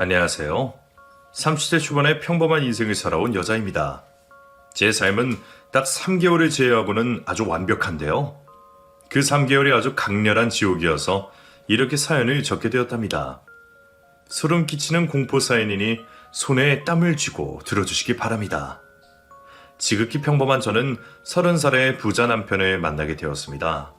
안녕하세요. 30대 초반의 평범한 인생을 살아온 여자입니다. 제 삶은 딱 3개월을 제외하고는 아주 완벽한데요. 그 3개월이 아주 강렬한 지옥이어서 이렇게 사연을 적게 되었답니다. 소름 끼치는 공포 사연이니 손에 땀을 쥐고 들어주시기 바랍니다. 지극히 평범한 저는 30살의 부자 남편을 만나게 되었습니다.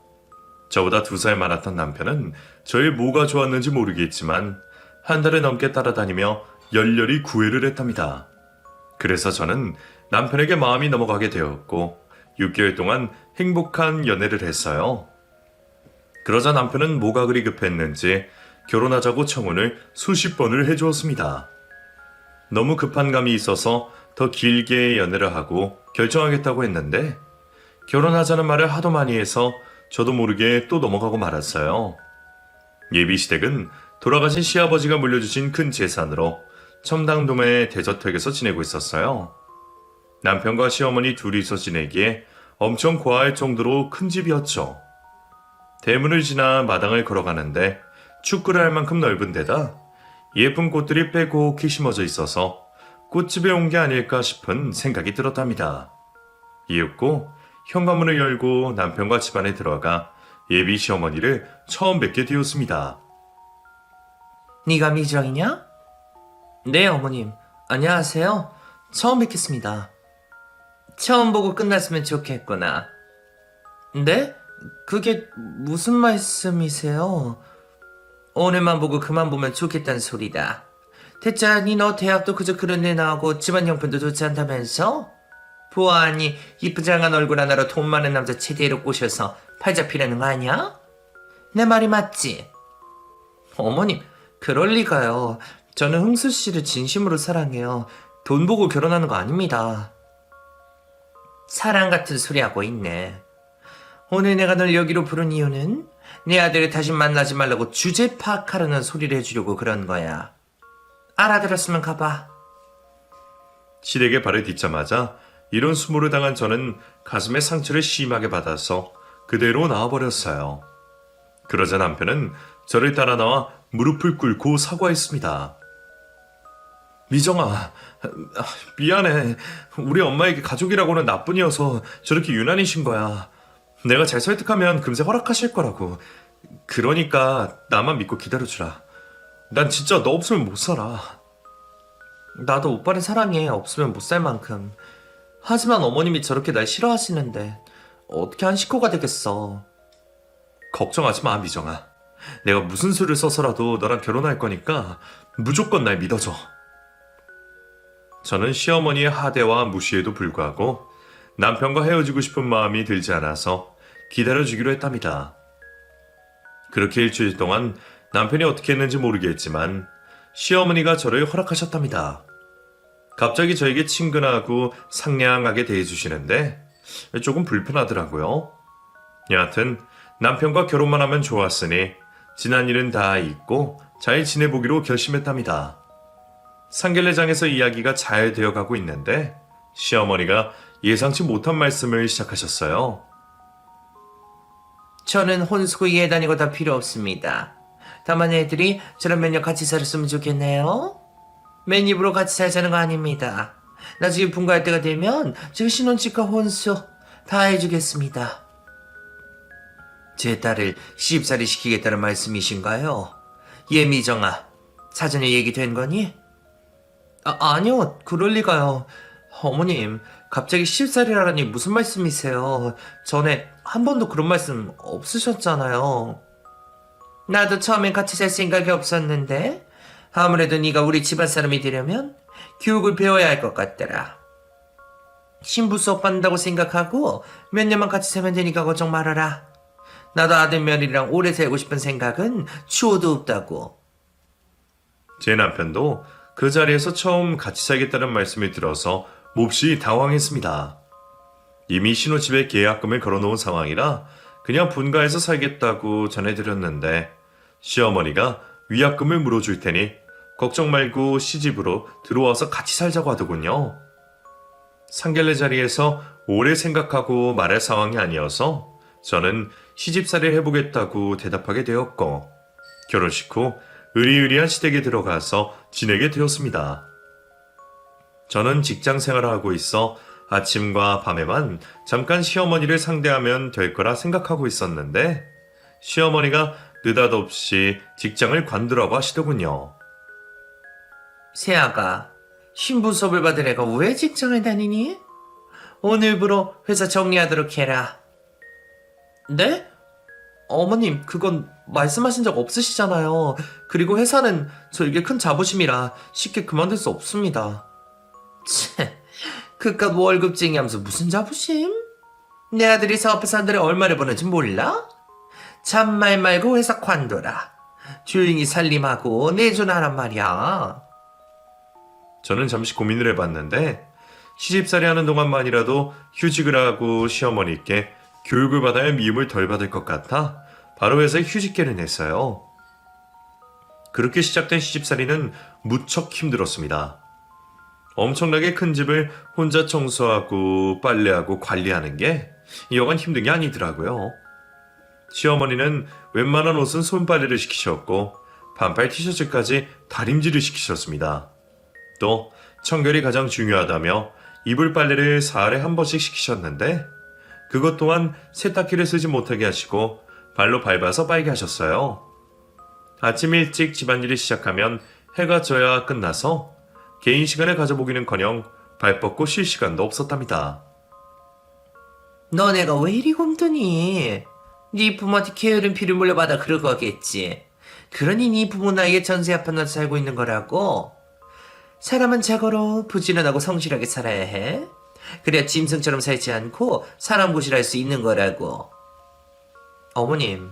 저보다 2살 많았던 남편은 저의 뭐가 좋았는지 모르겠지만 한 달을 넘게 따라다니며 열렬히 구애를 했답니다. 그래서 저는 남편에게 마음이 넘어가게 되었고 6개월 동안 행복한 연애를 했어요. 그러자 남편은 뭐가 그리 급했는지 결혼하자고 청혼을 수십 번을 해주었습니다. 너무 급한 감이 있어서 더 길게 연애를 하고 결정하겠다고 했는데 결혼하자는 말을 하도 많이 해서 저도 모르게 또 넘어가고 말았어요. 예비시댁은 돌아가신 시아버지가 물려주신 큰 재산으로 첨당동의 대저택에서 지내고 있었어요. 남편과 시어머니 둘이서 지내기에 엄청 고아할 정도로 큰 집이었죠. 대문을 지나 마당을 걸어가는데 축구를 할 만큼 넓은 데다 예쁜 꽃들이 빼곡히 심어져 있어서 꽃집에 온 게 아닐까 싶은 생각이 들었답니다. 이윽고 현관문을 열고 남편과 집안에 들어가 예비 시어머니를 처음 뵙게 되었습니다. 네가 미정이냐? 네, 어머님. 안녕하세요. 처음 뵙겠습니다. 처음 보고 끝났으면 좋겠구나. 네? 그게 무슨 말씀이세요? 오늘만 보고 그만 보면 좋겠다는 소리다. 대짜니 너 대학도 그저 그런 데 나오고 집안 형편도 좋지 않다면서? 보아하니 이쁘지 않은 얼굴 하나로 돈 많은 남자 제대로 꼬셔서 팔 잡히려는 거 아니야? 내 말이 맞지? 어머님, 그럴 리가요. 저는 흥수 씨를 진심으로 사랑해요. 돈 보고 결혼하는 거 아닙니다. 사랑 같은 소리 하고 있네. 오늘 내가 널 여기로 부른 이유는 네 아들을 다시 만나지 말라고 주제 파악하려는 소리를 해주려고 그런 거야. 알아들었으면 가봐. 시댁에 발을 딛자마자 이런 수모를 당한 저는 가슴에 상처를 심하게 받아서 그대로 나와버렸어요. 그러자 남편은 저를 따라 나와 무릎을 꿇고 사과했습니다. 미정아, 미안해. 우리 엄마에게 가족이라고는 나뿐이어서 저렇게 유난이신 거야. 내가 잘 설득하면 금세 허락하실 거라고. 그러니까 나만 믿고 기다려주라. 난 진짜 너 없으면 못 살아. 나도 오빠를 사랑해. 없으면 못 살 만큼. 하지만 어머님이 저렇게 날 싫어하시는데 어떻게 한 식구가 되겠어. 걱정하지 마, 미정아. 내가 무슨 수를 써서라도 너랑 결혼할 거니까 무조건 날 믿어줘. 저는 시어머니의 하대와 무시에도 불구하고 남편과 헤어지고 싶은 마음이 들지 않아서 기다려주기로 했답니다. 그렇게 일주일 동안 남편이 어떻게 했는지 모르겠지만 시어머니가 저를 허락하셨답니다. 갑자기 저에게 친근하고 상냥하게 대해주시는데 조금 불편하더라고요. 여하튼 남편과 결혼만 하면 좋았으니 지난 일은 다 잊고 잘 지내보기로 결심했답니다. 상견례장에서 이야기가 잘 되어가고 있는데 시어머니가 예상치 못한 말씀을 시작하셨어요. 저는 혼수고 이해 다니고 다 필요 없습니다. 다만 애들이 저랑 몇 년 같이 살았으면 좋겠네요. 맨입으로 같이 살자는 거 아닙니다. 나중에 분가할 때가 되면 제가 신혼집과 혼수 다 해주겠습니다. 제 딸을 시집살이 시키겠다는 말씀이신가요? 예, 미정아. 사전에 얘기된 거니? 아니요. 그럴 리가요. 어머님, 갑자기 시집살이라니 무슨 말씀이세요? 전에 한 번도 그런 말씀 없으셨잖아요. 나도 처음엔 같이 살 생각이 없었는데 아무래도 네가 우리 집안 사람이 되려면 교육을 배워야 할 것 같더라. 신부 수업 받는다고 생각하고 몇 년만 같이 살면 되니까 걱정 말아라. 나도 아들 며느리랑 오래 살고 싶은 생각은 추호도 없다고. 제 남편도 그 자리에서 처음 같이 살겠다는 말씀을 들어서 몹시 당황했습니다. 이미 신혼집에 계약금을 걸어놓은 상황이라 그냥 분가해서 살겠다고 전해드렸는데 시어머니가 위약금을 물어줄 테니 걱정 말고 시집으로 들어와서 같이 살자고 하더군요. 상견례 자리에서 오래 생각하고 말할 상황이 아니어서 저는 시집살이를 해보겠다고 대답하게 되었고 결혼식 후 으리으리한 시댁에 들어가서 지내게 되었습니다. 저는 직장 생활을 하고 있어 아침과 밤에만 잠깐 시어머니를 상대하면 될 거라 생각하고 있었는데 시어머니가 느닷없이 직장을 관두라고 하시더군요. 세아가 신분 수업을 받을 애가 왜 직장을 다니니? 오늘부로 회사 정리하도록 해라. 네? 어머님, 그건 말씀하신 적 없으시잖아요. 그리고 회사는 저에게 큰 자부심이라 쉽게 그만둘 수 없습니다. 참, 그깟 월급쟁이 하면서 무슨 자부심? 내 아들이 사업해서 한 달에 얼마를 버는지 몰라? 잔말 말고 회사 관둬라. 조용히 살림하고 내조나란 말이야. 저는 잠시 고민을 해봤는데 시집살이 하는 동안만이라도 휴직을 하고 시어머니께 교육을 받아야 미움을 덜 받을 것 같아 바로 회사에 휴직계를 냈어요. 그렇게 시작된 시집살이는 무척 힘들었습니다. 엄청나게 큰 집을 혼자 청소하고 빨래하고 관리하는 게 여간 힘든 게 아니더라고요. 시어머니는 웬만한 옷은 손빨래를 시키셨고 반팔 티셔츠까지 다림질을 시키셨습니다. 또 청결이 가장 중요하다며 이불 빨래를 사흘에 한 번씩 시키셨는데 그것 또한 세탁기를 쓰지 못하게 하시고 발로 밟아서 빨게 하셨어요. 아침 일찍 집안일을 시작하면 해가 져야 끝나서 개인 시간을 가져보기는커녕 발 뻗고 쉴 시간도 없었답니다. 너네가 왜 이리 곰드니? 네 부모한테 게으른 피를 물려받아 그럴 거겠지. 그러니 네 부모 나이에 전세 아파트에 살고 있는 거라고. 사람은 자고로 부지런하고 성실하게 살아야 해. 그래야 짐승처럼 살지 않고 사람 고실할 수 있는 거라고. 어머님,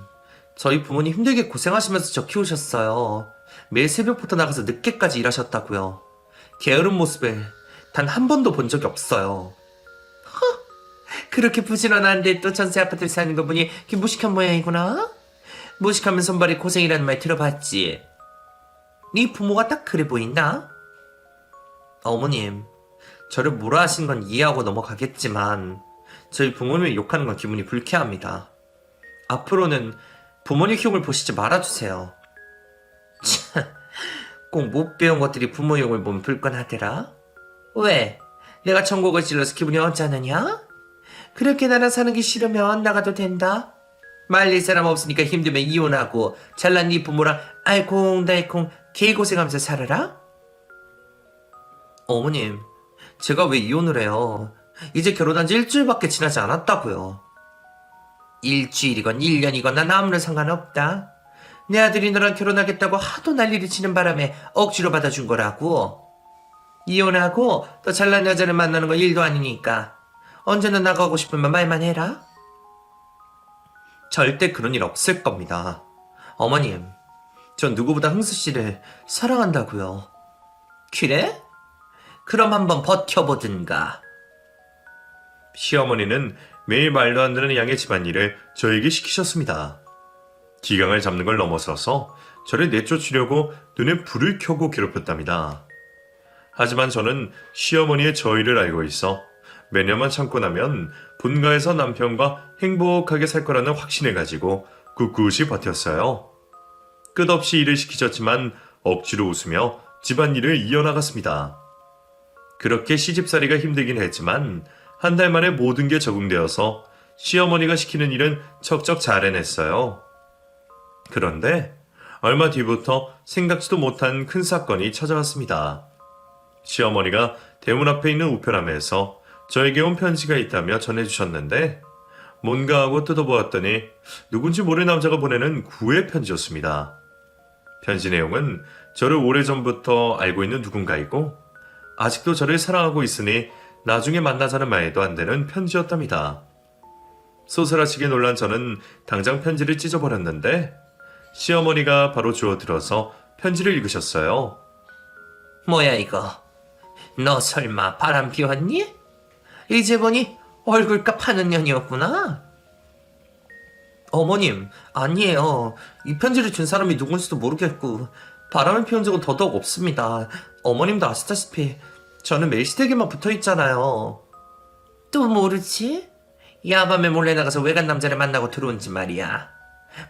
저희 부모님 힘들게 고생하시면서 저 키우셨어요. 매일 새벽부터 나가서 늦게까지 일하셨다고요. 게으른 모습을 단 한 번도 본 적이 없어요. 그렇게 부지런한데 또 전세 아파트에 사는 거 보니 그게 무식한 모양이구나? 무식하면 손발이 고생이라는 말 들어봤지? 네 부모가 딱 그래 보인다? 어머님, 저를 뭐라 하신 건 이해하고 넘어가겠지만 저희 부모님을 욕하는 건 기분이 불쾌합니다. 앞으로는 부모님 흉을 보시지 말아주세요. 참, 꼭 못 배운 것들이 부모 욕을 보면 불건하더라? 왜? 내가 천국을 찔러서 기분이 언짢으냐? 그렇게 나랑 사는 게 싫으면 나가도 된다? 말릴 사람 없으니까 힘들면 이혼하고 잘난 네 부모랑 알콩달콩 개고생하면서 살아라? 어머님, 제가 왜 이혼을 해요? 이제 결혼한 지 일주일밖에 지나지 않았다고요. 일주일이건 1년이건 난 아무런 상관없다. 내 아들이 너랑 결혼하겠다고 하도 난리를 치는 바람에 억지로 받아준 거라고. 이혼하고 더 잘난 여자를 만나는 건 일도 아니니까 언제나 나가고 싶으면 말만 해라. 절대 그런 일 없을 겁니다. 어머님, 전 누구보다 흥수 씨를 사랑한다고요. 그래? 그럼 한번 버텨보든가. 시어머니는 매일 말도 안 되는 양의 집안일을 저에게 시키셨습니다. 기강을 잡는 걸 넘어서서 저를 내쫓으려고 눈에 불을 켜고 괴롭혔답니다. 하지만 저는 시어머니의 저희를 알고 있어 몇 년만 참고 나면 본가에서 남편과 행복하게 살 거라는 확신을 가지고 꿋꿋이 버텼어요. 끝없이 일을 시키셨지만 억지로 웃으며 집안일을 이어나갔습니다. 그렇게 시집살이가 힘들긴 했지만 한 달 만에 모든 게 적응되어서 시어머니가 시키는 일은 척척 잘 해냈어요. 그런데 얼마 뒤부터 생각지도 못한 큰 사건이 찾아왔습니다. 시어머니가 대문 앞에 있는 우편함에서 저에게 온 편지가 있다며 전해주셨는데 뭔가 하고 뜯어보았더니 누군지 모르는 남자가 보내는 구애 편지였습니다. 편지 내용은 저를 오래전부터 알고 있는 누군가이고 아직도 저를 사랑하고 있으니 나중에 만나자는 말도 안 되는 편지였답니다. 소설하시게 놀란 저는 당장 편지를 찢어버렸는데 시어머니가 바로 주워들어서 편지를 읽으셨어요. 뭐야 이거? 너 설마 바람 피웠니? 이제 보니 얼굴값 하는 년이었구나. 어머님, 아니에요. 이 편지를 준 사람이 누군지도 모르겠고 바람을 피운 적은 더더욱 없습니다. 어머님도 아시다시피 저는 매일 시댁에만 붙어있잖아요. 또 모르지? 야밤에 몰래 나가서 외간 남자를 만나고 들어온지 말이야.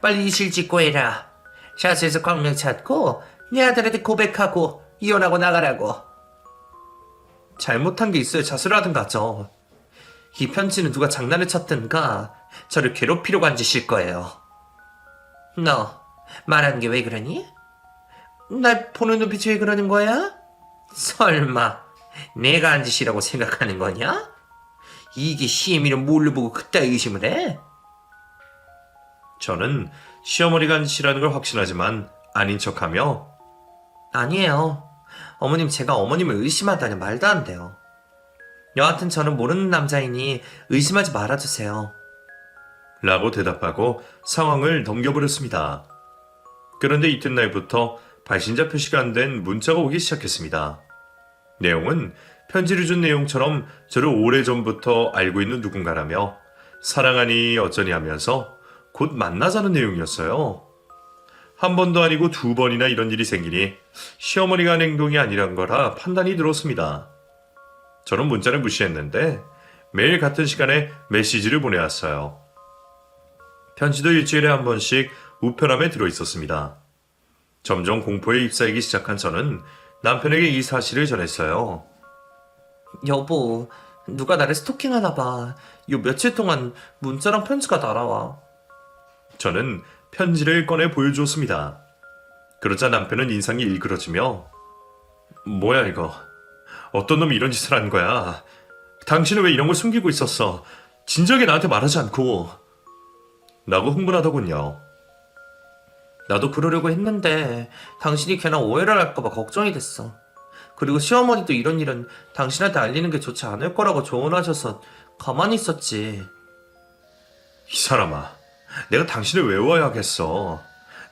빨리 이실 짓고 해라. 샤츠에서 광명 찾고 내 아들한테 고백하고 이혼하고 나가라고. 잘못한 게 있어야 자수를 하든가 하죠. 이 편지는 누가 장난을 쳤든가 저를 괴롭히려고 한 짓일 거예요. 너 말하는 게 왜 그러니? 날 보는 눈빛이 왜 그러는 거야? 설마 내가 한 짓이라고 생각하는 거냐? 이게 시애미를 뭘로 보고 그따위 의심을 해? 저는 시어머니가 한 짓이라는 걸 확신하지만 아닌 척하며 아니에요. 어머님, 제가 어머님을 의심하다니 말도 안 돼요. 여하튼 저는 모르는 남자이니 의심하지 말아주세요. 라고 대답하고 상황을 넘겨버렸습니다. 그런데 이튿날부터 발신자 표시가 안 된 문자가 오기 시작했습니다. 내용은 편지를 준 내용처럼 저를 오래전부터 알고 있는 누군가라며 사랑하니 어쩌니 하면서 곧 만나자는 내용이었어요. 한 번도 아니고 두 번이나 이런 일이 생기니 시어머니가 한 행동이 아니란 거라 판단이 들었습니다. 저는 문자를 무시했는데 매일 같은 시간에 메시지를 보내왔어요. 편지도 일주일에 한 번씩 우편함에 들어있었습니다. 점점 공포에 휩싸이기 시작한 저는 남편에게 이 사실을 전했어요. 여보, 누가 나를 스토킹하나 봐. 요 며칠 동안 문자랑 편지가 날아와. 저는 편지를 꺼내 보여주었습니다. 그러자 남편은 인상이 일그러지며 뭐야 이거? 어떤 놈이 이런 짓을 한 거야? 당신은 왜 이런 걸 숨기고 있었어? 진작에 나한테 말하지 않고 라고 흥분하더군요. 나도 그러려고 했는데 당신이 괜한 오해를 할까봐 걱정이 됐어. 그리고 시어머니도 이런 일은 당신한테 알리는 게 좋지 않을 거라고 조언하셔서 가만히 있었지. 이 사람아, 내가 당신을 외워야겠어.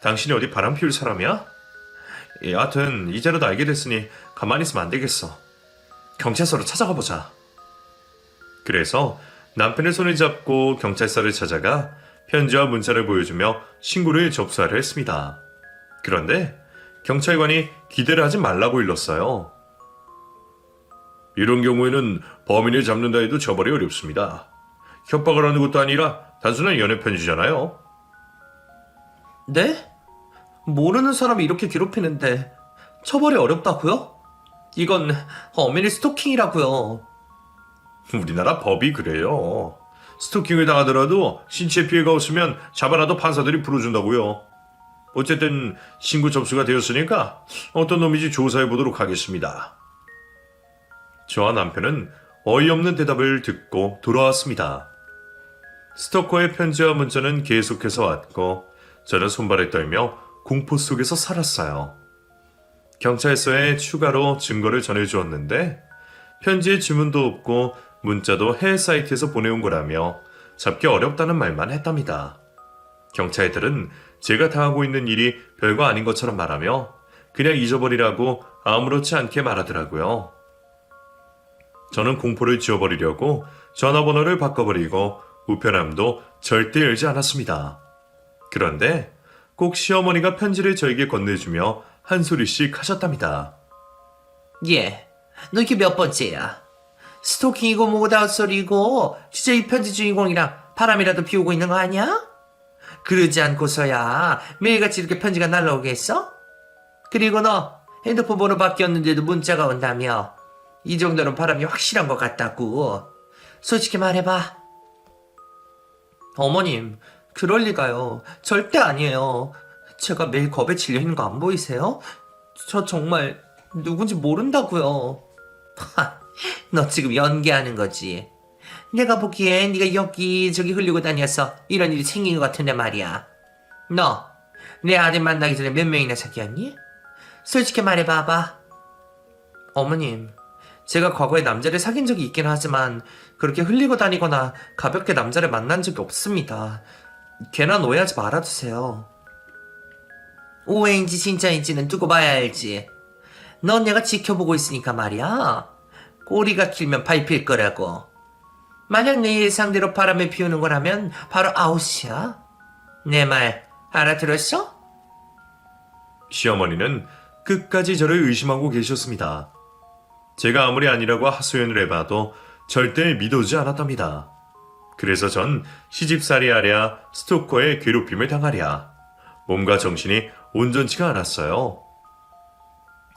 당신이 어디 바람 피울 사람이야? 여하튼 이제라도 알게 됐으니 가만히 있으면 안 되겠어. 경찰서로 찾아가 보자. 그래서 남편의 손을 잡고 경찰서를 찾아가 편지와 문자를 보여주며 신고를 접수하려 했습니다. 그런데 경찰관이 기대를 하지 말라고 일렀어요. 이런 경우에는 범인을 잡는다 해도 처벌이 어렵습니다. 협박을 하는 것도 아니라 단순한 연애 편지잖아요. 네? 모르는 사람이 이렇게 괴롭히는데 처벌이 어렵다고요? 이건 어민의 스토킹이라고요. 우리나라 법이 그래요. 스토킹을 당하더라도 신체 피해가 없으면 잡아놔도 판사들이 풀어준다고요. 어쨌든 신고 접수가 되었으니까 어떤 놈인지 조사해보도록 하겠습니다. 저와 남편은 어이없는 대답을 듣고 돌아왔습니다. 스토커의 편지와 문자는 계속해서 왔고 저는 손발에 떨며 공포 속에서 살았어요. 경찰서에 추가로 증거를 전해주었는데 편지에 지문도 없고 문자도 해외 사이트에서 보내온 거라며 잡기 어렵다는 말만 했답니다. 경찰들은 제가 당하고 있는 일이 별거 아닌 것처럼 말하며 그냥 잊어버리라고 아무렇지 않게 말하더라고요. 저는 공포를 지워버리려고 전화번호를 바꿔버리고 우편함도 절대 열지 않았습니다. 그런데 꼭 시어머니가 편지를 저에게 건네주며 한 소리씩 하셨답니다. 예, 너 이게 몇 번째야? 스토킹이고 뭐고 다 헛소리고 진짜 이 편지 주인공이랑 바람이라도 피우고 있는 거 아니야? 그러지 않고서야 매일같이 이렇게 편지가 날라오겠어? 그리고 너 핸드폰 번호 바뀌었는데도 문자가 온다며 이 정도는 바람이 확실한 것 같다고. 솔직히 말해봐. 어머님, 그럴 리가요. 절대 아니에요. 제가 매일 겁에 질려 있는 거 안 보이세요? 저 정말 누군지 모른다고요. 너 지금 연기하는 거지. 내가 보기엔 네가 여기저기 흘리고 다녀서 이런 일이 생긴 것 같은데 말이야. 너 내 아들 만나기 전에 몇 명이나 사귀었니? 솔직히 말해봐봐. 어머님, 제가 과거에 남자를 사귄 적이 있긴 하지만 그렇게 흘리고 다니거나 가볍게 남자를 만난 적이 없습니다. 괜한 오해하지 말아주세요. 오해인지 진짜인지는 두고 봐야 알지. 넌 내가 지켜보고 있으니까 말이야. 꼬리가 길면 밟힐 거라고. 만약 내 예상대로 바람을 피우는 거라면 바로 아웃이야. 내 말 알아들었어? 시어머니는 끝까지 저를 의심하고 계셨습니다. 제가 아무리 아니라고 하소연을 해봐도 절대 믿어주지 않았답니다. 그래서 전 시집살이 하랴 스토커의 괴롭힘을 당하랴 몸과 정신이 온전치가 않았어요.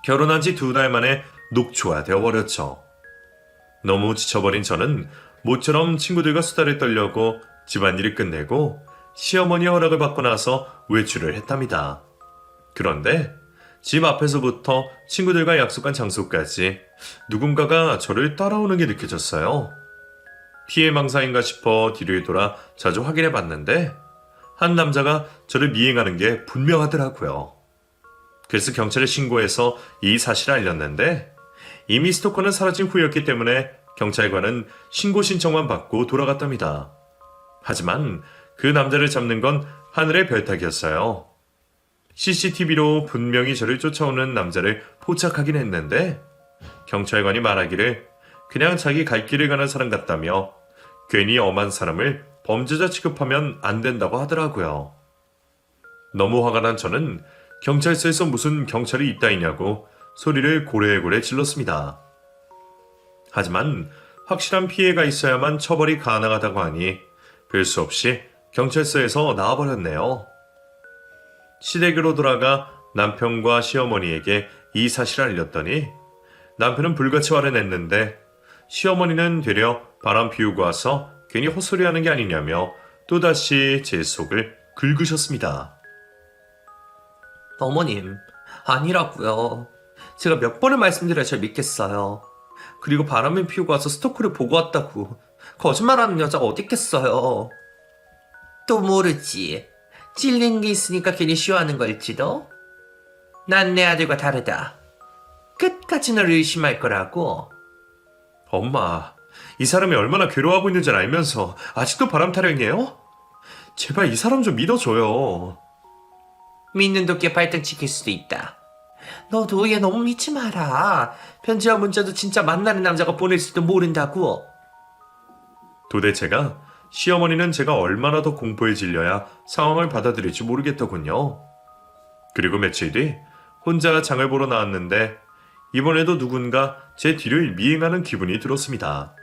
결혼한 지 2달 만에 녹초가 되어버렸죠. 너무 지쳐버린 저는 모처럼 친구들과 수다를 떨려고 집안일을 끝내고 시어머니의 허락을 받고 나서 외출을 했답니다. 그런데 집 앞에서부터 친구들과 약속한 장소까지 누군가가 저를 따라오는 게 느껴졌어요. 피해망상인가 싶어 뒤를 돌아 자주 확인해 봤는데 한 남자가 저를 미행하는 게 분명하더라고요. 그래서 경찰에 신고해서 이 사실을 알렸는데 이미 스토커는 사라진 후였기 때문에 경찰관은 신고 신청만 받고 돌아갔답니다. 하지만 그 남자를 잡는 건 하늘의 별따기였어요. CCTV로 분명히 저를 쫓아오는 남자를 포착하긴 했는데 경찰관이 말하기를 그냥 자기 갈 길을 가는 사람 같다며 괜히 엄한 사람을 범죄자 취급하면 안 된다고 하더라고요. 너무 화가 난 저는 경찰서에서 무슨 경찰이 있다이냐고 소리를 고래고래 질렀습니다. 하지만 확실한 피해가 있어야만 처벌이 가능하다고 하니 별 수 없이 경찰서에서 나와버렸네요. 시댁으로 돌아가 남편과 시어머니에게 이 사실을 알렸더니 남편은 불같이 화를 냈는데 시어머니는 되려 바람 피우고 와서 괜히 헛소리하는 게 아니냐며 또다시 제 속을 긁으셨습니다. 어머님, 아니라고요. 제가 몇 번을 말씀드려야 잘 믿겠어요. 그리고 바람을 피우고 와서 스토커를 보고 왔다고 거짓말하는 여자가 어딨겠어요. 또 모르지. 찔린 게 있으니까 괜히 쉬워하는 걸지도. 난 내 아들과 다르다. 끝까지 널 의심할 거라고. 엄마, 이 사람이 얼마나 괴로워하고 있는지 알면서 아직도 바람 타령이에요? 제발 이 사람 좀 믿어줘요. 믿는 도끼에 발등 찍힐 수도 있다. 너도 얘 너무 믿지 마라. 편지와 문자도 진짜 만나는 남자가 보낼지도 모른다고. 도대체가 시어머니는 제가 얼마나 더 공포에 질려야 상황을 받아들일지 모르겠더군요. 그리고 며칠 뒤 혼자 장을 보러 나왔는데 이번에도 누군가 제 뒤를 미행하는 기분이 들었습니다.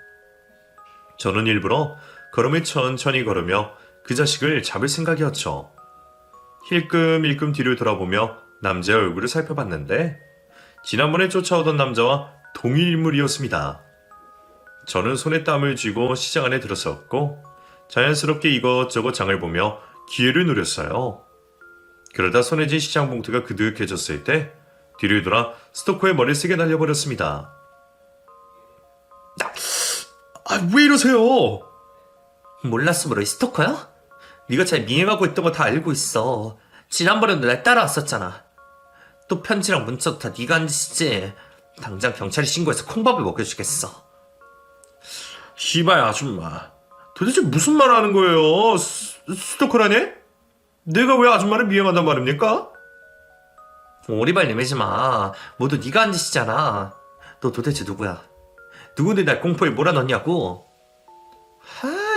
저는 일부러 걸음을 천천히 걸으며 그 자식을 잡을 생각이었죠. 힐끔힐끔 뒤를 돌아보며 남자의 얼굴을 살펴봤는데 지난번에 쫓아오던 남자와 동일 인물이었습니다. 저는 손에 땀을 쥐고 시장 안에 들어섰고 자연스럽게 이것저것 장을 보며 기회를 노렸어요. 그러다 손에 쥔 시장 봉투가 그득해졌을 때 뒤를 돌아 스토커의 머리를 세게 날려버렸습니다. 왜 이러세요? 몰랐으므로 이 스토커야? 네가 잘 미행하고 있던 거 다 알고 있어. 지난번에도 날 따라왔었잖아. 또 편지랑 문자도 다 네가 한 짓이지. 당장 경찰에 신고해서 콩밥을 먹여주겠어. 시발 아줌마, 도대체 무슨 말 하는 거예요? 스토커라니? 내가 왜 아줌마를 미행한단 말입니까? 오리발 내밀지 마. 모두 네가 한 짓이잖아. 너 도대체 누구야? 누군데 날 공포에 몰아넣냐고.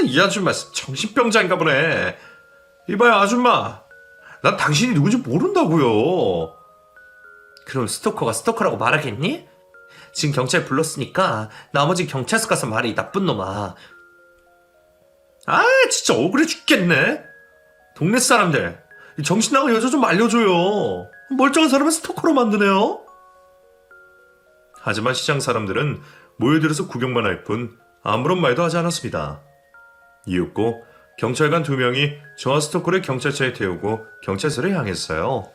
이 아줌마 정신병자인가 보네. 이봐요 아줌마, 난 당신이 누군지 모른다고요. 그럼 스토커가 스토커라고 말하겠니? 지금 경찰 불렀으니까 나머지 경찰서 가서 말해, 이 나쁜 놈아. 진짜 억울해 죽겠네. 동네 사람들, 이 정신 나간 여자 좀 알려줘요. 멀쩡한 사람을 스토커로 만드네요. 하지만 시장 사람들은 모여들어서 구경만 할 뿐 아무런 말도 하지 않았습니다. 이윽고 경찰관 2명이 저와 스토커를 경찰차에 태우고 경찰서를 향했어요.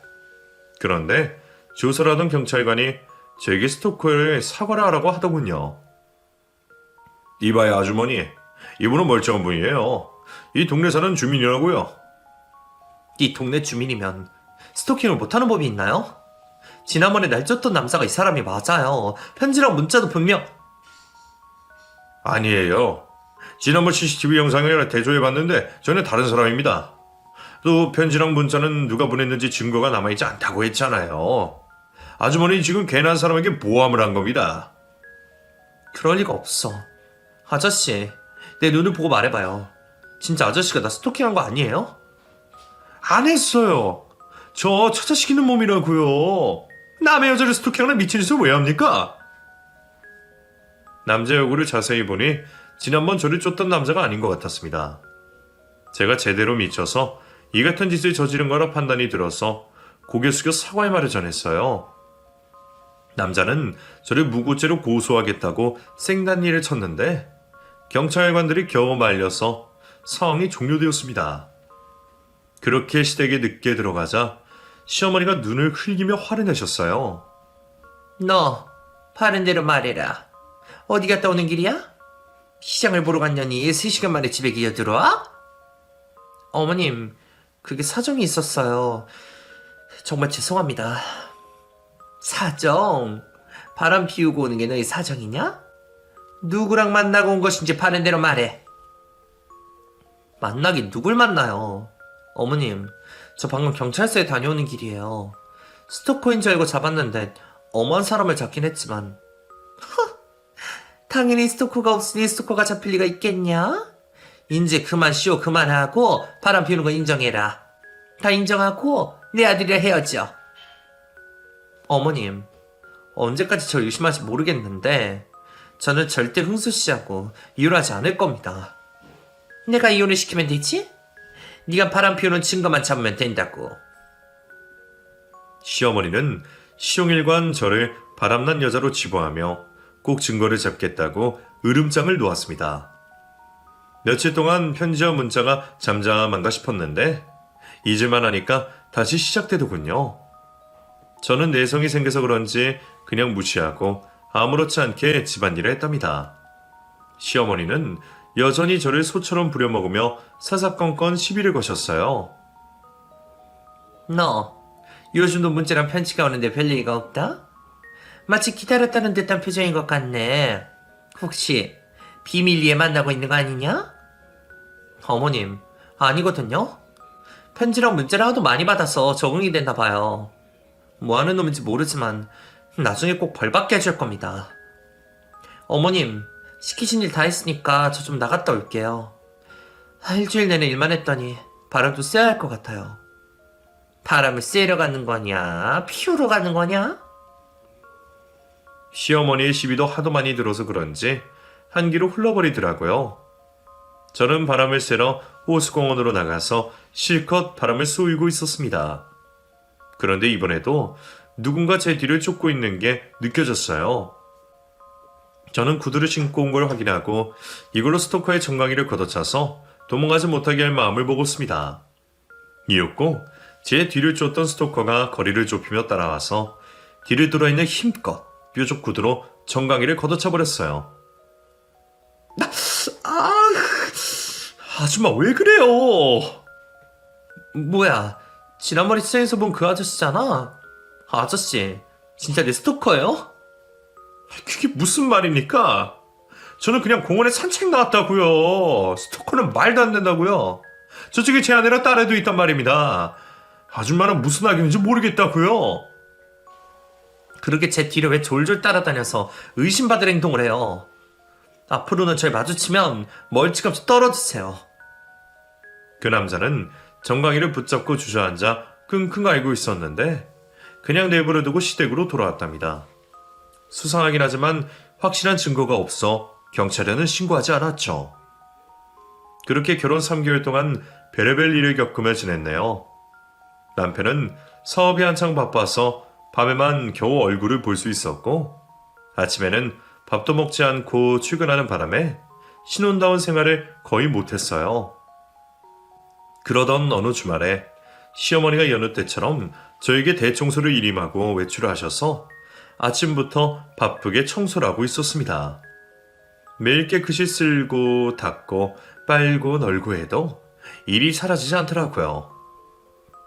그런데 조사를 하던 경찰관이 저에게 스토커를 사과를 하라고 하더군요. 이봐요 아주머니, 이분은 멀쩡한 분이에요. 이 동네 사는 주민이라고요. 이 동네 주민이면 스토킹을 못하는 법이 있나요? 지난번에 날 쫓던 남자가 이 사람이 맞아요. 편지랑 문자도 분명... 아니에요. 지난번 CCTV 영상을 대조해봤는데 저는 다른 사람입니다. 또 편지랑 문자는 누가 보냈는지 증거가 남아있지 않다고 했잖아요. 아주머니 지금 괜한 사람에게 모함을 한 겁니다. 그럴 리가 없어. 아저씨, 내 눈을 보고 말해봐요. 진짜 아저씨가 나 스토킹한 거 아니에요? 안 했어요. 저 처자시키는 몸이라고요. 남의 여자를 스토킹하는 미친 짓을 왜 합니까? 남자 얼굴을 자세히 보니 지난번 저를 쫓던 남자가 아닌 것 같았습니다. 제가 제대로 미쳐서 이 같은 짓을 저지른 거라 판단이 들어서 고개 숙여 사과의 말을 전했어요. 남자는 저를 무고죄로 고소하겠다고 생단일을 쳤는데 경찰관들이 겨우 말려서 상황이 종료되었습니다. 그렇게 시댁에 늦게 들어가자 시어머니가 눈을 흘기며 화를 내셨어요. 너 바른 대로 말해라. 어디 갔다 오는 길이야? 시장을 보러 갔냐니 3시간 만에 집에 기어들어와? 어머님, 그게 사정이 있었어요. 정말 죄송합니다. 사정? 바람 피우고 오는 게 너의 사정이냐? 누구랑 만나고 온 것인지 바른 대로 말해. 만나긴 누굴 만나요? 어머님, 저 방금 경찰서에 다녀오는 길이에요. 스토커인 줄 알고 잡았는데 엄한 사람을 잡긴 했지만 당연히 스토커가 없으니 스토커가 잡힐 리가 있겠냐? 이제 그만 쇼 그만하고 바람 피우는 거 인정해라. 다 인정하고 내 아들이랑 헤어져. 어머님, 언제까지 저 의심할지 모르겠는데 저는 절대 흥수 씨하고 이혼하지 않을 겁니다. 내가 이혼을 시키면 되지? 네가 바람 피우는 증거만 잡으면 된다고. 시어머니는 시종일관 저를 바람난 여자로 치부하며 꼭 증거를 잡겠다고 으름장을 놓았습니다. 며칠 동안 편지와 문자가 잠잠한가 싶었는데 잊을만 하니까 다시 시작되더군요. 저는 내성이 생겨서 그런지 그냥 무시하고 아무렇지 않게 집안일을 했답니다. 시어머니는 여전히 저를 소처럼 부려먹으며 사사건건 시비를 거셨어요. 너 요즘도 문자랑 편지가 오는데 별일이가 없다? 마치 기다렸다는 듯한 표정인 것 같네. 혹시 비밀리에 만나고 있는 거 아니냐? 어머님, 아니거든요. 편지랑 문자를 하도 많이 받아서 적응이 됐나 봐요. 뭐 하는 놈인지 모르지만 나중에 꼭 벌받게 해줄 겁니다. 어머님, 시키신 일 다 했으니까 저 좀 나갔다 올게요. 일주일 내내 일만 했더니 바람도 쐬야 할 것 같아요. 바람을 쐬러 가는 거냐? 피우러 가는 거냐? 시어머니의 시비도 하도 많이 들어서 그런지 한기로 흘러버리더라고요. 저는 바람을 쐬러 호수공원으로 나가서 실컷 바람을 쏘이고 있었습니다. 그런데 이번에도 누군가 제 뒤를 쫓고 있는 게 느껴졌어요. 저는 구두를 신고 온 걸 확인하고 이걸로 스토커의 정강이를 걷어차서 도망가지 못하게 할 마음을 먹었습니다. 이윽고 제 뒤를 쫓던 스토커가 거리를 좁히며 따라와서 뒤를 돌아있는 힘껏 뾰족 구두로 정강이를 걷어차 버렸어요. 아줌마 왜 그래요? 뭐야, 지난번에 시장에서 본 그 아저씨잖아. 아저씨, 진짜 내 스토커예요? 그게 무슨 말입니까? 저는 그냥 공원에 산책 나왔다고요. 스토커는 말도 안 된다고요. 저쪽에 제 아내랑 딸애도 있단 말입니다. 아줌마는 무슨 악인지 모르겠다고요. 그렇게 제 뒤를 왜 졸졸 따라다녀서 의심받을 행동을 해요. 앞으로는 절 마주치면 멀찌감치 떨어지세요. 그 남자는 정강이를 붙잡고 주저앉아 끙끙 앓고 있었는데 그냥 내버려 두고 시댁으로 돌아왔답니다. 수상하긴 하지만 확실한 증거가 없어 경찰에는 신고하지 않았죠. 그렇게 결혼 3개월 동안 별의별 일을 겪으며 지냈네요. 남편은 사업이 한창 바빠서 밤에만 겨우 얼굴을 볼 수 있었고 아침에는 밥도 먹지 않고 출근하는 바람에 신혼다운 생활을 거의 못했어요. 그러던 어느 주말에 시어머니가 여느 때처럼 저에게 대청소를 일임하고 외출을 하셔서 아침부터 바쁘게 청소를 하고 있었습니다. 매일 깨끗이 쓸고 닦고 빨고 널고 해도 일이 사라지지 않더라고요.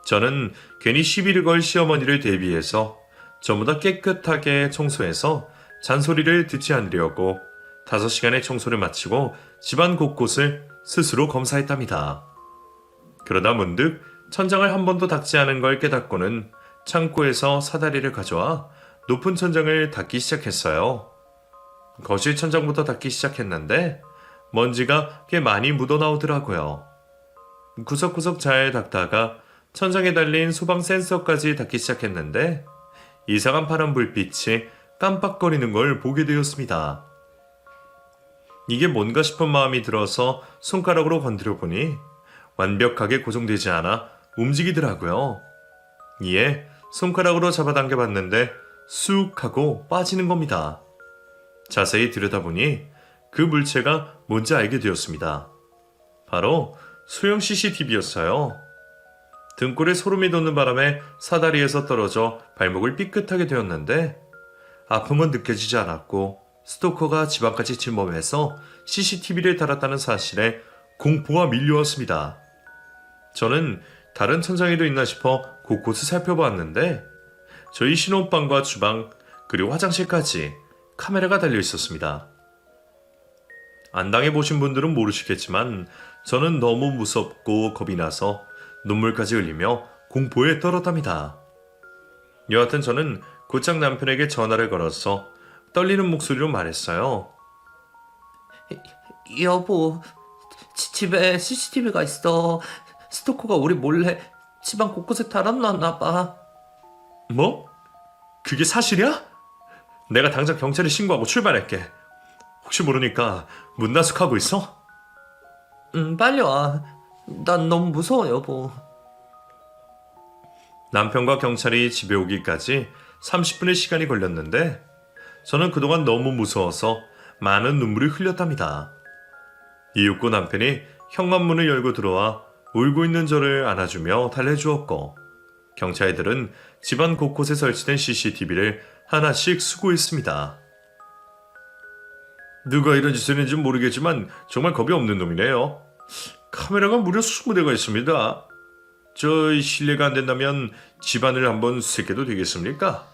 저는 괜히 시비를 걸 시어머니를 대비해서 전부 다 깨끗하게 청소해서 잔소리를 듣지 않으려고 5시간의 청소를 마치고 집안 곳곳을 스스로 검사했답니다. 그러다 문득 천장을 한 번도 닦지 않은 걸 깨닫고는 창고에서 사다리를 가져와 높은 천장을 닦기 시작했어요. 거실 천장부터 닦기 시작했는데 먼지가 꽤 많이 묻어나오더라고요. 구석구석 잘 닦다가 천장에 달린 소방 센서까지 닦기 시작했는데 이상한 파란 불빛이 깜빡거리는 걸 보게 되었습니다. 이게 뭔가 싶은 마음이 들어서 손가락으로 건드려 보니 완벽하게 고정되지 않아 움직이더라고요. 이에 손가락으로 잡아당겨 봤는데 쑥 하고 빠지는 겁니다. 자세히 들여다보니 그 물체가 뭔지 알게 되었습니다. 바로 소형 CCTV였어요. 등골에 소름이 돋는 바람에 사다리에서 떨어져 발목을 삐끗하게 되었는데 아픔은 느껴지지 않았고 스토커가 집 안까지 침범해서 CCTV를 달았다는 사실에 공포가 밀려왔습니다. 저는 다른 천장에도 있나 싶어 곳곳을 살펴보았는데 저희 신혼방과 주방 그리고 화장실까지 카메라가 달려 있었습니다. 안 당해보신 분들은 모르시겠지만 저는 너무 무섭고 겁이 나서 눈물까지 흘리며 공포에 떨었답니다. 여하튼 저는 곧장 남편에게 전화를 걸어서 떨리는 목소리로 말했어요. 여보, 집에 CCTV가 있어. 스토커가 우리 몰래 집안 곳곳에 달아놨나 봐. 뭐? 그게 사실이야? 내가 당장 경찰에 신고하고 출발할게. 혹시 모르니까 문나숙하고 있어? 빨리 와. 난 너무 무서워, 여보. 남편과 경찰이 집에 오기까지 30분의 시간이 걸렸는데 저는 그동안 너무 무서워서 많은 눈물을 흘렸답니다. 이윽고 남편이 현관문을 열고 들어와 울고 있는 저를 안아주며 달래주었고 경찰들은 집안 곳곳에 설치된 CCTV를 하나씩 수거했습니다. 누가 이런 짓을 했는지 모르겠지만 정말 겁이 없는 놈이네요. 카메라가 무려 20대가 있습니다. 저 실례가 안 된다면 집안을 한번 수색해도 되겠습니까?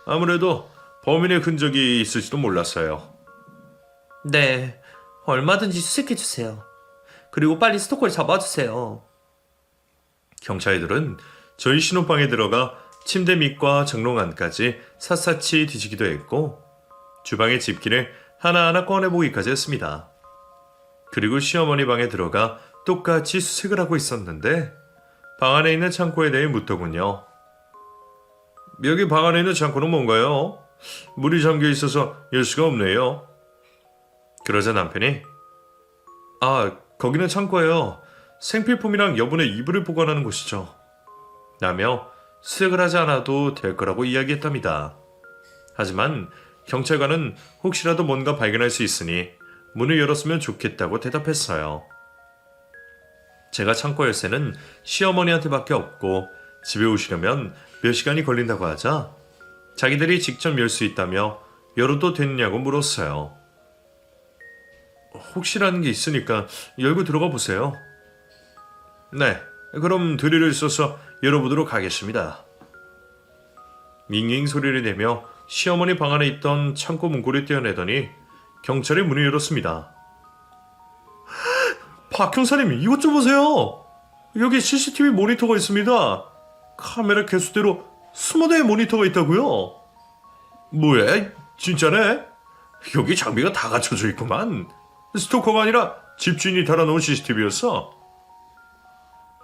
아무래도 범인의 흔적이 있을지도 몰랐어요. 네, 얼마든지 수색해주세요. 그리고 빨리 스토커를 잡아주세요. 경찰들은 저희 신혼방에 들어가 침대 밑과 장롱 안까지 샅샅이 뒤지기도 했고 주방의 집기를 하나하나 꺼내보기까지 했습니다. 그리고 시어머니 방에 들어가 똑같이 수색을 하고 있었는데 방 안에 있는 창고에 대해 묻더군요. 여기 방 안에 있는 창고는 뭔가요? 문이 잠겨 있어서 열 수가 없네요. 그러자 남편이 거기는 창고예요. 생필품이랑 여분의 이불을 보관하는 곳이죠. 라며 수색을 하지 않아도 될 거라고 이야기했답니다. 하지만 경찰관은 혹시라도 뭔가 발견할 수 있으니 문을 열었으면 좋겠다고 대답했어요. 제가 창고 열쇠는 시어머니한테밖에 없고 집에 오시려면 몇 시간이 걸린다고 하자 자기들이 직접 열 수 있다며 열어도 되느냐고 물었어요. 혹시라는 게 있으니까 열고 들어가 보세요. 네, 그럼 드릴을 써서 열어보도록 하겠습니다. 잉잉 소리를 내며 시어머니 방 안에 있던 창고 문고리를 떼어내더니 경찰이 문을 열었습니다. 박 형사님, 이것 좀 보세요. 여기 CCTV 모니터가 있습니다. 카메라 개수대로 20대의 모니터가 있다고요? 뭐야, 진짜네? 여기 장비가 다 갖춰져 있구만. 스토커가 아니라 집주인이 달아놓은 CCTV였어.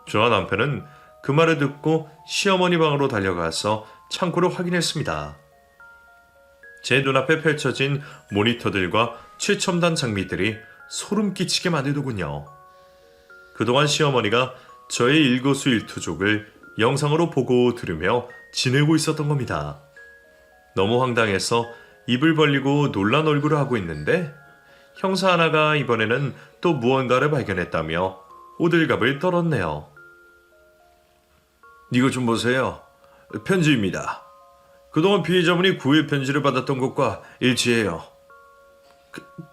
저와 남편은 그 말을 듣고 시어머니 방으로 달려가서 창고를 확인했습니다. 제 눈앞에 펼쳐진 모니터들과 최첨단 장비들이 소름 끼치게 만들더군요. 그동안 시어머니가 저의 일거수일투족을 영상으로 보고 들으며 지내고 있었던 겁니다. 너무 황당해서 입을 벌리고 놀란 얼굴을 하고 있는데 형사 하나가 이번에는 또 무언가를 발견했다며 호들갑을 떨었네요. 이거 좀 보세요. 편지입니다. 그동안 피해자분이 구애 편지를 받았던 것과 일치해요.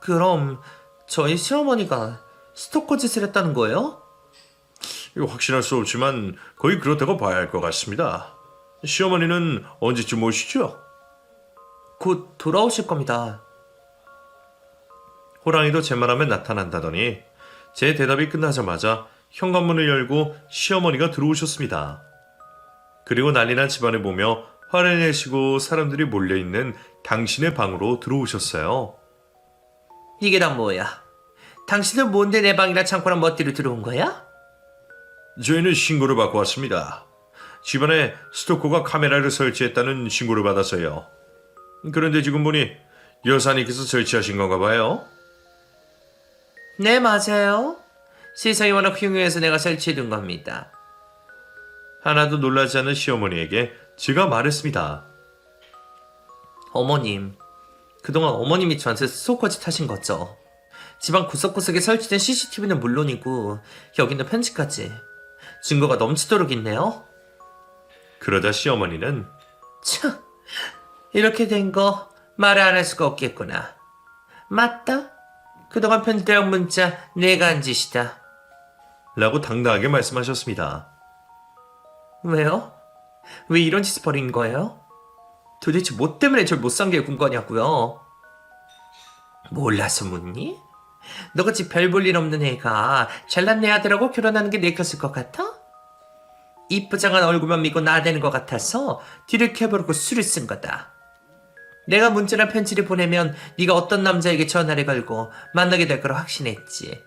그럼 저희 시어머니가 스토커 짓을 했다는 거예요? 이거 확신할 수 없지만 거의 그렇다고 봐야 할 것 같습니다. 시어머니는 언제쯤 오시죠? 곧 돌아오실 겁니다. 호랑이도 제 말하면 나타난다더니 제 대답이 끝나자마자 현관문을 열고 시어머니가 들어오셨습니다. 그리고 난리난 집안을 보며 화를 내시고 사람들이 몰려있는 당신의 방으로 들어오셨어요. 이게 다 뭐야? 당신은 뭔데 내 방이랑 창고랑 멋대로 들어온 거야? 저희는 신고를 받고 왔습니다. 집안에 스토커가 카메라를 설치했다는 신고를 받았어요. 그런데 지금 보니 여사님께서 설치하신 건가 봐요. 네, 맞아요. 세상이 워낙 흉흉해서 내가 설치해둔 겁니다. 하나도 놀라지 않은 시어머니에게 제가 말했습니다. 어머님, 그동안 어머님이 저한테 스토커짓 하신 거죠? 집안 구석구석에 설치된 CCTV는 물론이고 여기 있는 편지까지 증거가 넘치도록 있네요. 그러자 시어머니는 참, 이렇게 된 거 말을 안 할 수가 없겠구나. 맞다. 그동안 편지랑 문자 내가 한 짓이다. 라고 당당하게 말씀하셨습니다. 왜요? 왜 이런 짓을 벌인 거예요? 도대체 뭐 때문에 절 못 살게 군 거냐고요? 몰라서 묻니? 너같이 별 볼 일 없는 애가 잘난 내 아들하고 결혼하는 게 내켰을 것 같아? 이쁘장한 얼굴만 믿고 나대는 것 같아서 뒤를 캐버리고 수를 쓴 거다. 내가 문자나 편지를 보내면 네가 어떤 남자에게 전화를 걸고 만나게 될 거라 확신했지.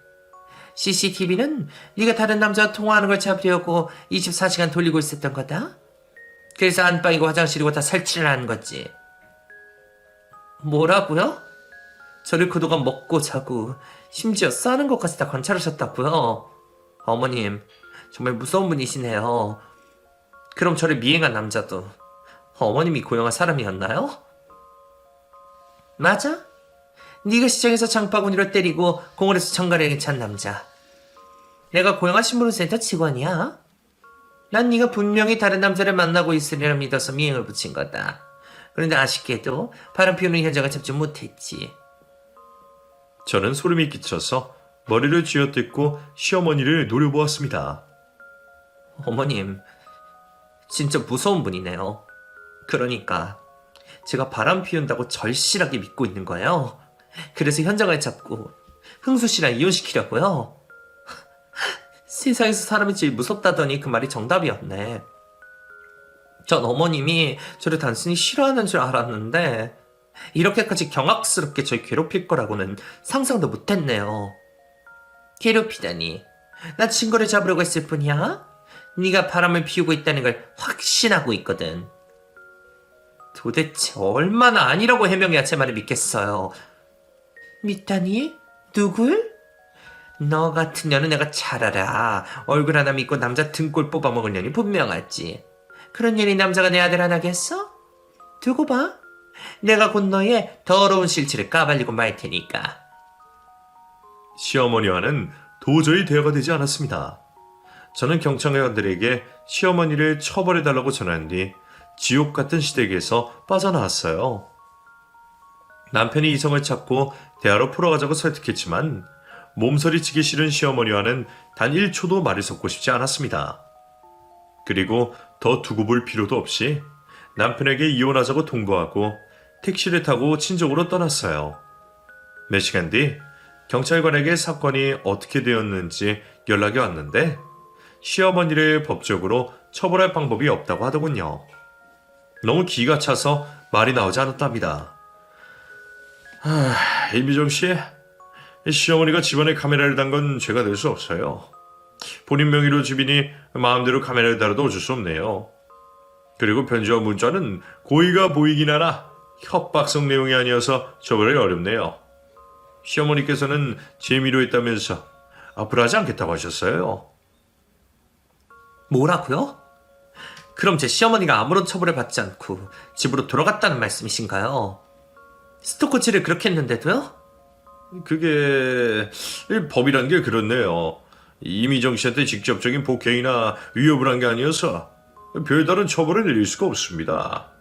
CCTV는 네가 다른 남자와 통화하는 걸 잡으려고 24시간 돌리고 있었던 거다. 그래서 안방이고 화장실이고 다 설치를 하는 거지. 뭐라고요? 저를 그동안 먹고 자고 심지어 싸는 것까지 다 관찰하셨다고요? 어머님, 정말 무서운 분이시네요. 그럼 저를 미행한 남자도 어머님이 고용한 사람이었나요? 맞아. 네가 시장에서 장바구니로 때리고 공원에서 정가량에 찬 남자. 내가 고용한 신문센터 직원이야. 난 네가 분명히 다른 남자를 만나고 있으리라 믿어서 미행을 붙인 거다. 그런데 아쉽게도 바람 피우는 현장을 잡지 못했지. 저는 소름이 끼쳐서 머리를 쥐어뜯고 시어머니를 노려보았습니다. 어머님, 진짜 무서운 분이네요. 그러니까 제가 바람 피운다고 절실하게 믿고 있는 거예요. 그래서 현장을 잡고 흥수 씨랑 이혼시키려고요. 세상에서 사람이 제일 무섭다더니 그 말이 정답이었네. 전 어머님이 저를 단순히 싫어하는 줄 알았는데 이렇게까지 경악스럽게 절 괴롭힐 거라고는 상상도 못했네요. 괴롭히다니. 나 친구를 잡으려고 했을 뿐이야? 네가 바람을 피우고 있다는 걸 확신하고 있거든. 도대체 얼마나 아니라고 해명해야 제 말을 믿겠어요. 믿다니? 누굴? 너 같은 년은 내가 잘 알아. 얼굴 하나 믿고 남자 등골 뽑아먹을 년이 분명하지. 그런 년이 남자가 내 아들 하나겠어? 두고 봐. 내가 곧 너의 더러운 실체를 까발리고 말 테니까. 시어머니와는 도저히 대화가 되지 않았습니다. 저는 경찰관들에게 시어머니를 처벌해달라고 전한 뒤 지옥 같은 시댁에서 빠져나왔어요. 남편이 이성을 찾고 대화로 풀어가자고 설득했지만 몸서리치기 싫은 시어머니와는 단 1초도 말을 섞고 싶지 않았습니다. 그리고 더 두고 볼 필요도 없이 남편에게 이혼하자고 통보하고 택시를 타고 친정으로 떠났어요. 몇 시간 뒤 경찰관에게 사건이 어떻게 되었는지 연락이 왔는데 시어머니를 법적으로 처벌할 방법이 없다고 하더군요. 너무 기가 차서 말이 나오지 않았답니다. 이미정 씨, 시어머니가 집안에 카메라를 단 건 죄가 될 수 없어요. 본인 명의로 집이니 마음대로 카메라를 달아도 어쩔 수 없네요. 그리고 편지와 문자는 고의가 보이긴 하나 협박성 내용이 아니어서 처벌이 어렵네요. 시어머니께서는 재미로 했다면서 앞으로 하지 않겠다고 하셨어요. 뭐라고요? 그럼 제 시어머니가 아무런 처벌을 받지 않고 집으로 돌아갔다는 말씀이신가요? 스토커질을 그렇게 했는데도요? 그게 법이란 게 그렇네요. 이미정 씨한테 직접적인 폭행이나 위협을 한 게 아니어서 별다른 처벌을 내릴 수가 없습니다.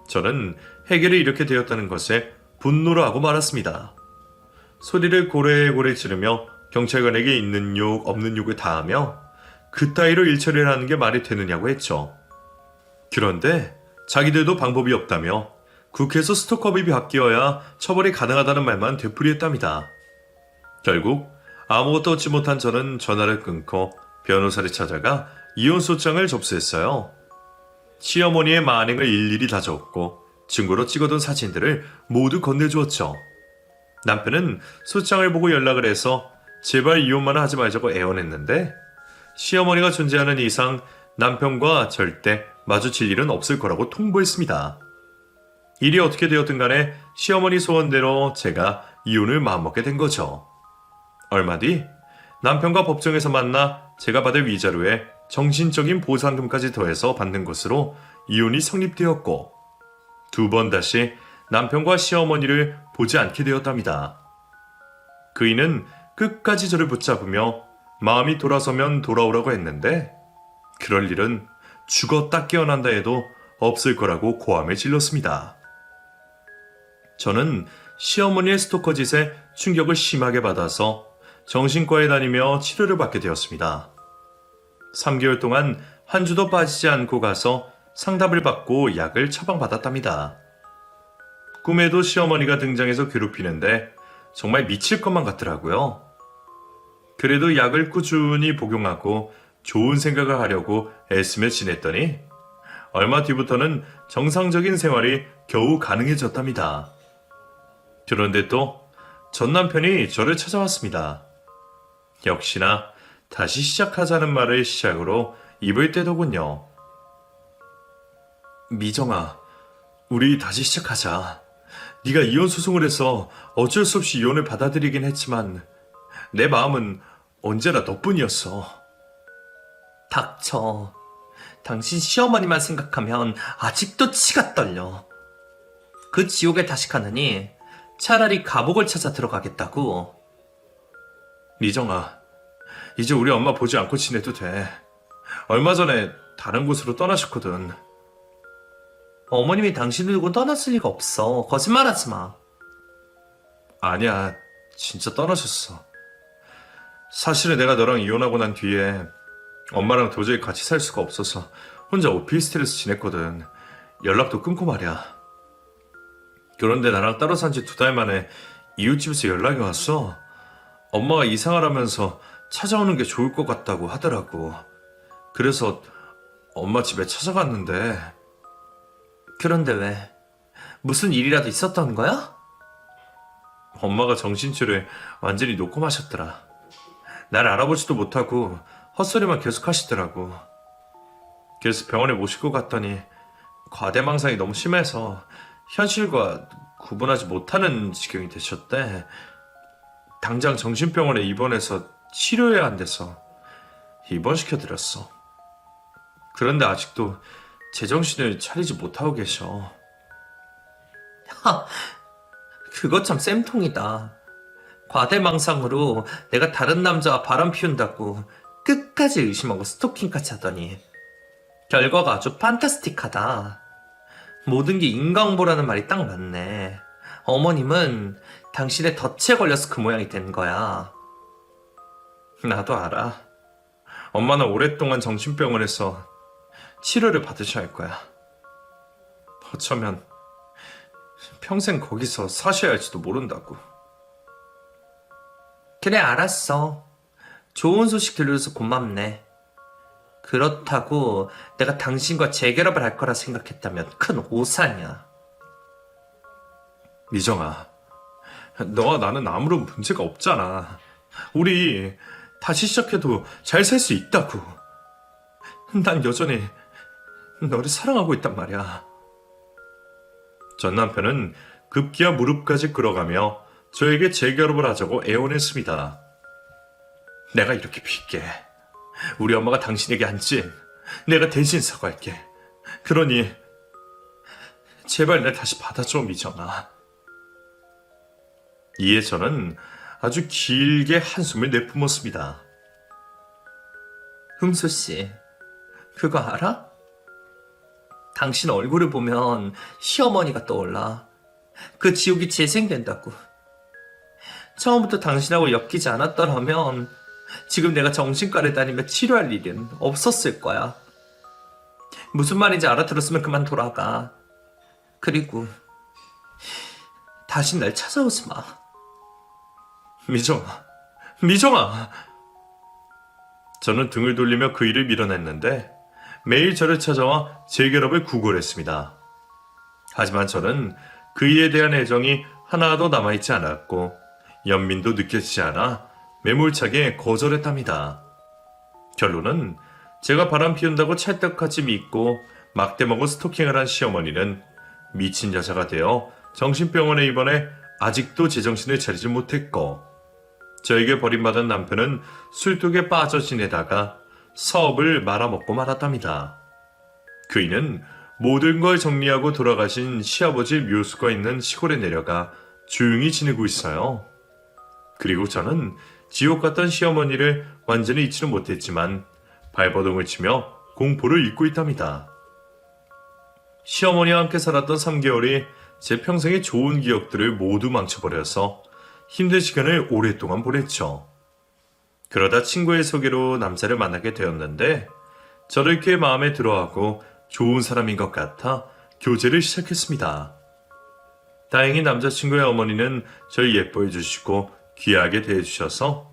저는 해결이 이렇게 되었다는 것에 분노를 하고 말았습니다. 소리를 고래고래 지르며 경찰관에게 있는 욕 없는 욕을 다하며 그따위로 일처리를 하는 게 말이 되느냐고 했죠. 그런데 자기들도 방법이 없다며 국회에서 스토커법이 바뀌어야 처벌이 가능하다는 말만 되풀이했답니다. 결국 아무것도 얻지 못한 저는 전화를 끊고 변호사를 찾아가 이혼소장을 접수했어요. 시어머니의 만행을 일일이 다 적고 증거로 찍어둔 사진들을 모두 건네주었죠. 남편은 소장을 보고 연락을 해서 제발 이혼만 하지 말자고 애원했는데 시어머니가 존재하는 이상 남편과 절대 마주칠 일은 없을 거라고 통보했습니다. 일이 어떻게 되었든 간에 시어머니 소원대로 제가 이혼을 마음먹게 된 거죠. 얼마 뒤 남편과 법정에서 만나 제가 받을 위자료에 정신적인 보상금까지 더해서 받는 것으로 이혼이 성립되었고 2번 다시 남편과 시어머니를 보지 않게 되었답니다. 그이는 끝까지 저를 붙잡으며 마음이 돌아서면 돌아오라고 했는데 그럴 일은 죽었다 깨어난다 해도 없을 거라고 고함을 질렀습니다. 저는 시어머니의 스토커 짓에 충격을 심하게 받아서 정신과에 다니며 치료를 받게 되었습니다. 3개월 동안 한 주도 빠지지 않고 가서 상담을 받고 약을 처방받았답니다. 꿈에도 시어머니가 등장해서 괴롭히는데 정말 미칠 것만 같더라고요. 그래도 약을 꾸준히 복용하고 좋은 생각을 하려고 애쓰며 지냈더니 얼마 뒤부터는 정상적인 생활이 겨우 가능해졌답니다. 그런데 또 전 남편이 저를 찾아왔습니다. 역시나 다시 시작하자는 말을 시작으로 입을 떼더군요. 미정아, 우리 다시 시작하자. 네가 이혼 소송을 해서 어쩔 수 없이 이혼을 받아들이긴 했지만 내 마음은 언제나 너뿐이었어. 닥쳐. 당신 시어머니만 생각하면 아직도 치가 떨려. 그 지옥에 다시 가느니 차라리 감옥을 찾아 들어가겠다고. 미정아, 이제 우리 엄마 보지 않고 지내도 돼. 얼마 전에 다른 곳으로 떠나셨거든. 어머님이 당신을 두고 떠났을 리가 없어. 거짓말하지 마. 아니야, 진짜 떠나셨어. 사실은 내가 너랑 이혼하고 난 뒤에 엄마랑 도저히 같이 살 수가 없어서 혼자 오피스텔에서 지냈거든. 연락도 끊고 말이야. 그런데 나랑 따로 산 지 2달 만에 이웃집에서 연락이 왔어. 엄마가 이상을 하면서 찾아오는 게 좋을 것 같다고 하더라고. 그래서 엄마 집에 찾아갔는데. 그런데 왜? 무슨 일이라도 있었던 거야? 엄마가 정신줄을 완전히 놓고 마셨더라. 날 알아보지도 못하고 헛소리만 계속 하시더라고. 그래서 병원에 모시고 갔더니 과대망상이 너무 심해서 현실과 구분하지 못하는 지경이 되셨대. 당장 정신병원에 입원해서 치료해야 한대서 입원시켜드렸어. 그런데 아직도 제정신을 차리지 못하고 계셔. 그거 참 쌤통이다. 과대망상으로 내가 다른 남자와 바람 피운다고 끝까지 의심하고 스토킹까지 하더니 결과가 아주 판타스틱하다. 모든 게 인과응보라는 말이 딱 맞네. 어머님은 당신의 덫에 걸려서 그 모양이 된 거야. 나도 알아. 엄마는 오랫동안 정신병원에서 치료를 받으셔야 할 거야. 어쩌면 평생 거기서 사셔야 할지도 모른다고. 그래, 알았어. 좋은 소식 들려줘서 고맙네. 그렇다고 내가 당신과 재결합을 할 거라 생각했다면 큰 오산이야. 미정아, 너와 나는 아무런 문제가 없잖아. 우리 다시 시작해도 잘 살 수 있다고. 난 여전히 너를 사랑하고 있단 말이야. 전 남편은 급기야 무릎까지 끌어가며 저에게 재결합을 하자고 애원했습니다. 내가 이렇게 빌게. 우리 엄마가 당신에게 한 짐 내가 대신 사과할게. 그러니 제발 날 다시 받아줘, 미정아. 이에 저는 아주 길게 한숨을 내뿜었습니다. 흠수씨, 그거 알아? 당신 얼굴을 보면 시어머니가 떠올라. 그 지옥이 재생된다고. 처음부터 당신하고 엮이지 않았더라면 지금 내가 정신과를 다니며 치료할 일은 없었을 거야. 무슨 말인지 알아들었으면 그만 돌아가. 그리고 다신 날 찾아오지 마. 미정아, 미정아. 저는 등을 돌리며 그 일을 밀어냈는데 매일 저를 찾아와 재결합을 구걸했습니다. 하지만 저는 그이에 대한 애정이 하나도 남아있지 않았고 연민도 느껴지지 않아 매몰차게 거절했답니다. 결론은 제가 바람 피운다고 찰떡같이 믿고 막대먹어 스토킹을 한 시어머니는 미친 여자가 되어 정신병원에 입원해 아직도 제정신을 차리지 못했고, 저에게 버림받은 남편은 술독에 빠져 지내다가 사업을 말아먹고 말았답니다. 그이는 모든 걸 정리하고 돌아가신 시아버지 묘수가 있는 시골에 내려가 조용히 지내고 있어요. 그리고 저는 지옥 같던 시어머니를 완전히 잊지는 못했지만 발버둥을 치며 공포를 잊고 있답니다. 시어머니와 함께 살았던 3개월이 제 평생의 좋은 기억들을 모두 망쳐버려서 힘든 시간을 오랫동안 보냈죠. 그러다 친구의 소개로 남자를 만나게 되었는데 저를 꽤 마음에 들어하고 좋은 사람인 것 같아 교제를 시작했습니다. 다행히 남자친구의 어머니는 저를 예뻐해 주시고 귀하게 대해주셔서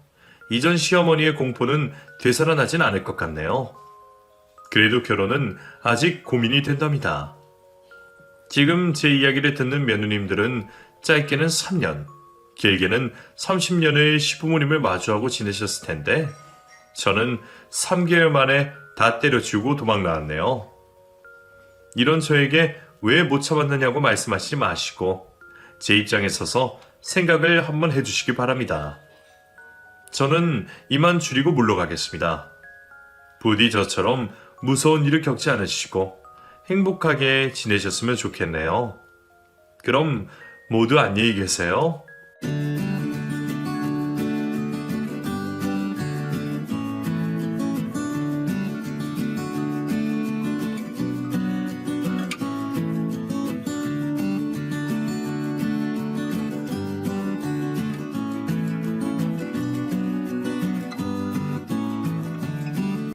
이전 시어머니의 공포는 되살아나진 않을 것 같네요. 그래도 결혼은 아직 고민이 된답니다. 지금 제 이야기를 듣는 며느님들은 짧게는 3년, 길게는 30년의 시부모님을 마주하고 지내셨을 텐데 저는 3개월 만에 다 때려치우고 도망 나왔네요. 이런 저에게 왜 못 참았느냐고 말씀하시지 마시고 제 입장에 서서 생각을 한번 해주시기 바랍니다. 저는 이만 줄이고 물러가겠습니다. 부디 저처럼 무서운 일을 겪지 않으시고 행복하게 지내셨으면 좋겠네요. 그럼 모두 안녕히 계세요.